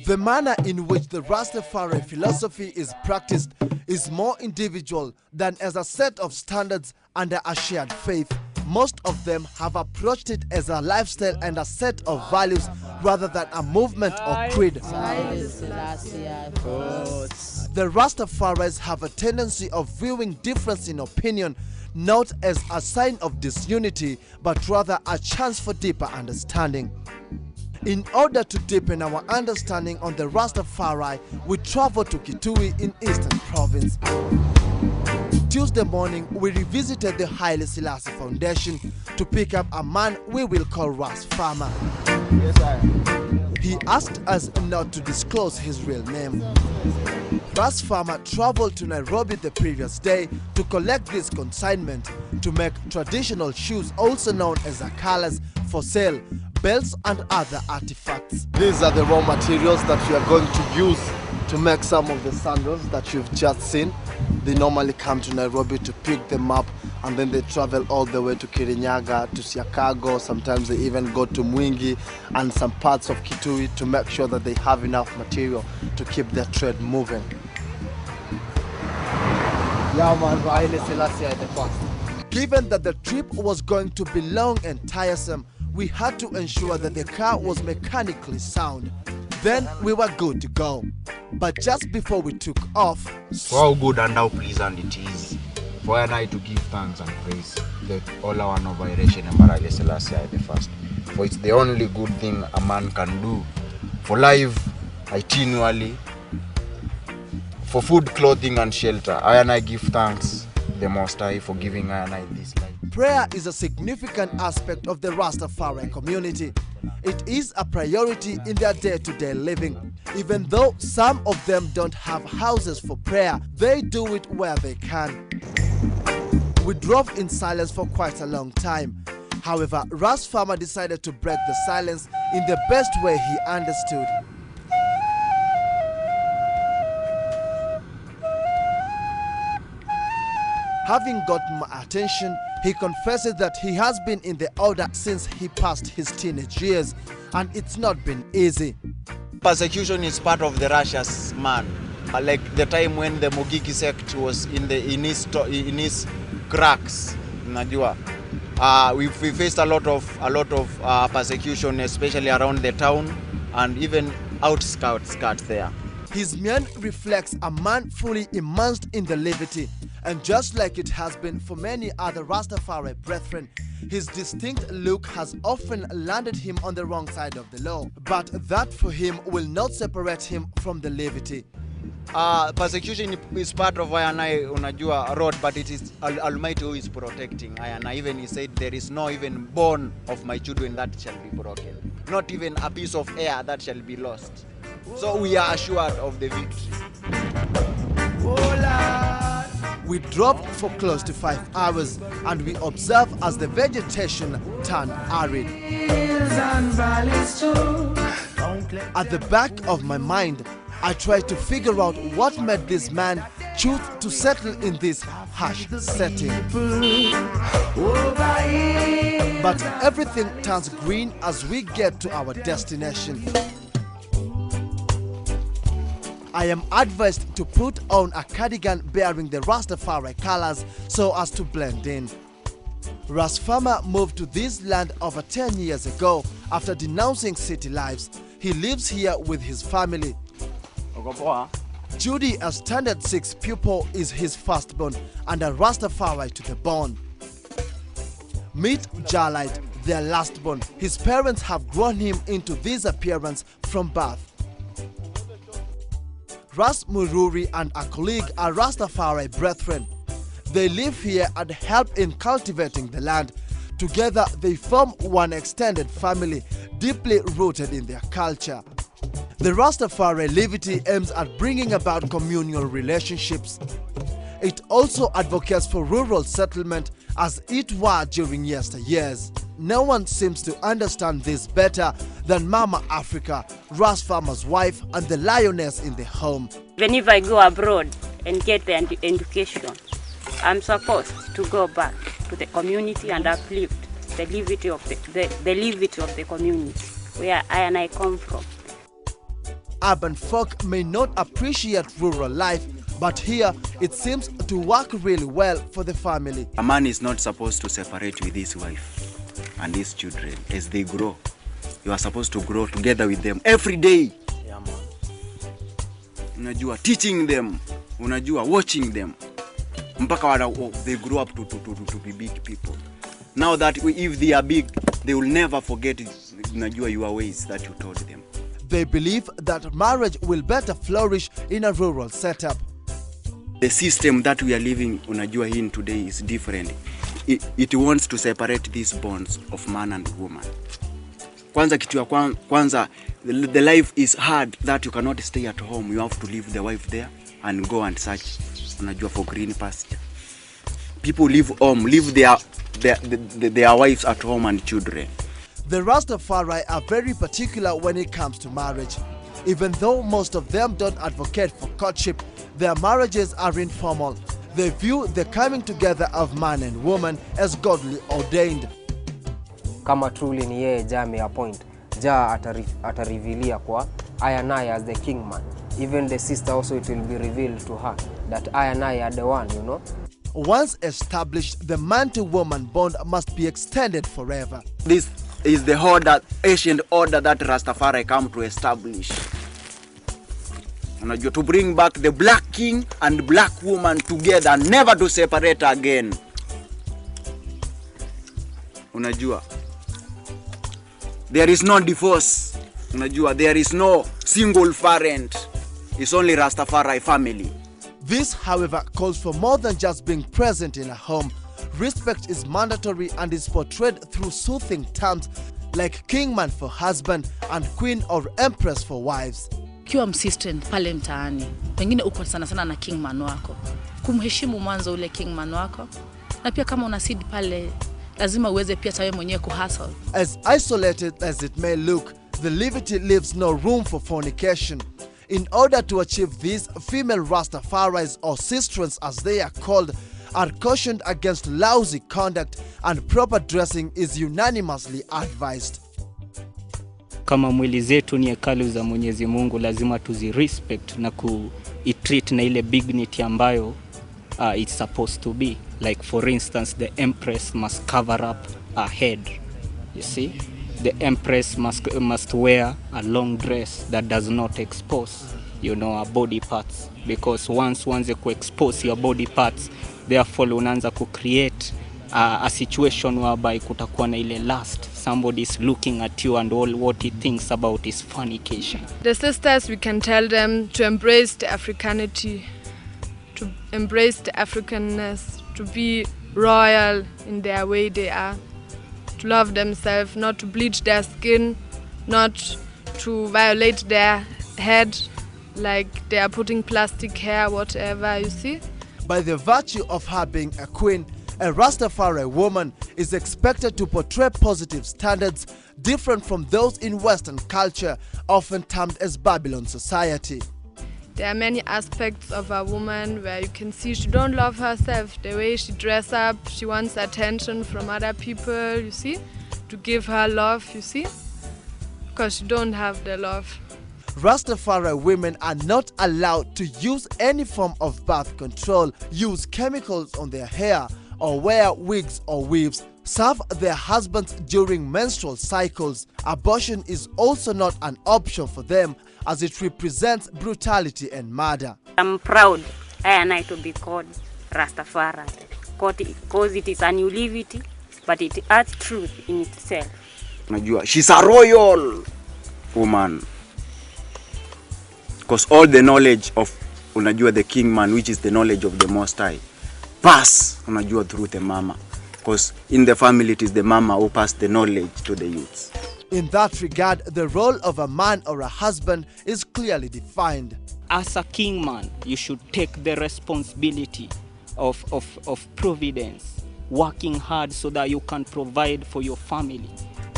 The manner in which the Rastafari philosophy is practiced is more individual than as a set of standards under a shared faith. Most of them have approached it as a lifestyle and a set of values rather than a movement or creed. The Rastafaris have a tendency of viewing difference in opinion not as a sign of disunity, but rather a chance for deeper understanding. In order to deepen our understanding on the Rastafari, we travel to Kitui in Eastern Province. Tuesday morning, we revisited the Haile Selassie Foundation to pick up a man we will call Ras Farmer. Yes, I am. He asked us not to disclose his real name. Ras Farmer traveled to Nairobi the previous day to collect this consignment to make traditional shoes, also known as akalas, for sale, belts and other artifacts. These are the raw materials that we are going to use to make some of the sandals that you've just seen. They normally come to Nairobi to pick them up, and then they travel all the way to Kirinyaga, to Siakago. Sometimes they even go to Mwingi and some parts of Kitui to make sure that they have enough material to keep their trade moving. Given that the trip was going to be long and tiresome, we had to ensure that the car was mechanically sound. Then we were good to go. But just before we took off, for how good and how pleasant it is for an I to give thanks and praise that all our novation and Haile Selassie the first. For it's the only good thing a man can do for life, itinerally, for food, clothing and shelter. I give thanks the Most High for giving I this life. Prayer is a significant aspect of the Rastafari community. It is a priority in their day-to-day living. Even though some of them don't have houses for prayer, they do it where they can. We drove in silence for quite a long time. However, Ras Farmer decided to break the silence in the best way he understood. Having gotten my attention, he confesses that he has been in the order since he passed his teenage years, and it's not been easy. Persecution is part of the Russia's man. Like the time when the Mogiki sect was in his cracks, we faced a lot of persecution, especially around the town and even outskirts there. His mien reflects a man fully immersed in the Livity, and just like it has been for many other Rastafari brethren, his distinct look has often landed him on the wrong side of the law. But that for him will not separate him from the Livity. Persecution is part of unajua road, but it is Almighty who is protecting. Even he said, there is no even bone of my children that shall be broken, not even a piece of air that shall be lost. So we are assured of the victory. We drove for close to 5 hours, and we observed as the vegetation turned arid. At the back of my mind, I tried to figure out what made this man choose to settle in this harsh setting. But everything turns green as we get to our destination. I am advised to put on a cardigan bearing the Rastafari colors so as to blend in. Ras Farmer moved to this land over 10 years ago after denouncing city lives. He lives here with his family. Judy, a standard 6 pupil, is his firstborn and a Rastafari to the bone. Meet Jalite, their lastborn. His parents have grown him into this appearance from birth. Ras Mururi and a colleague are Rastafari brethren. They live here and help in cultivating the land. Together they form one extended family, deeply rooted in their culture. The Rastafari Livity aims at bringing about communal relationships. It also advocates for rural settlement as it were during yesteryears. No one seems to understand this better than Mama Africa, Ras Farmer's wife and the lioness in the home. Even if I go abroad and get the education, I'm supposed to go back to the community and uplift the livity of the community where I come from. urban folk may not appreciate rural life, but here it seems to work really well for the family. A man is not supposed to separate with his wife and his children as they grow. You are supposed to grow together with them every day. Yeah, man. Unajua, teaching them, unajua, watching them. Mpaka they grow up to be big people. Now that if they are big, they will never forget, unajua, your ways that you taught them. They believe that marriage will better flourish in a rural setup. The system that we are living, unajua, in today is different. It wants to separate these bonds of man and woman. Kwanza kitu ya kwanza, the life is hard that you cannot stay at home. You have to leave the wife there and go and search, unajua, for green pasture. People leave home, leave their wives at home and children. The Rastafari are very particular when it comes to marriage. Even though most of them don't advocate for courtship, their marriages are informal. They view the coming together of man and woman as godly ordained. Kama truly ni yeye Jah ameappoint, Jah atarivilia kwa I and I as the kingman. Even the sister also, it will be revealed to her that I and I are the one, you know. Once established, the man-to-woman bond must be extended forever. This is the order, ancient order that Rastafari come to establish. Unajua, to bring back the black king and black woman together, never to separate again. Unajua, there is no divorce. Unajua, there is no single parent. It's only Rastafari family. This, however, calls for more than just being present in a home. Respect is mandatory and is portrayed through soothing terms like kingman for husband and queen or empress for wives. Ukiwa msistent pale mtaani, pengine uko sana sana na kingman wako, kumheshimu mwanzo ule kingman wako, na pia kama una seed pale, lazima uweze pia tawe mwenyewe kuhustle. As isolated as it may look, the Livity leaves no room for fornication. In order to achieve this, female Rastafaris, or sistrans as they are called, are cautioned against lousy conduct, and proper dressing is unanimously advised. Kama mwili zetu ni hekalu za Mwenyezi Mungu, lazima tuzirespect na kuitreat na ile dignity ambayo it's supposed to be. Like for instance, the empress must cover up her head. You see? The empress must wear a long dress that does not expose, you know, her body parts. Because once you expose your body parts, therefore unaanza ku create a situation whereby kutakuwa na ile lust. Somebody is looking at you and all what he thinks about is fornication. The sisters, we can tell them to embrace the Africanity, to embrace the Africanness, to be royal in their way they are, to love themselves, not to bleach their skin, not to violate their head like they are putting plastic hair, whatever, you see. By the virtue of her being a queen, a Rastafari woman is expected to portray positive standards different from those in Western culture, often termed as Babylon society. There are many aspects of a woman where you can see she don't love herself. The way she dress up, she wants attention from other people, you see, to give her love, you see, because she don't have the love. Rastafari women are not allowed to use any form of birth control, use chemicals on their hair, or wear wigs or weaves, serve their husbands during menstrual cycles. Abortion is also not an option for them, as it represents brutality and murder. I'm proud, I and I, to be called Rastafari, because it is a new Livity, but it has truth in itself. Unajua, she's a royal woman. Because all the knowledge of, unajua, the kingman, which is the knowledge of the Most High, pass, unajua, through the mama. Because in the family it is the mama who passed the knowledge to the youths. In that regard, the role of a man or a husband is clearly defined. As a kingman, you should take the responsibility of providence, working hard so that you can provide for your family,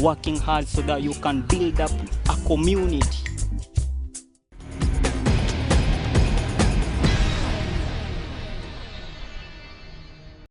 working hard so that you can build up a community.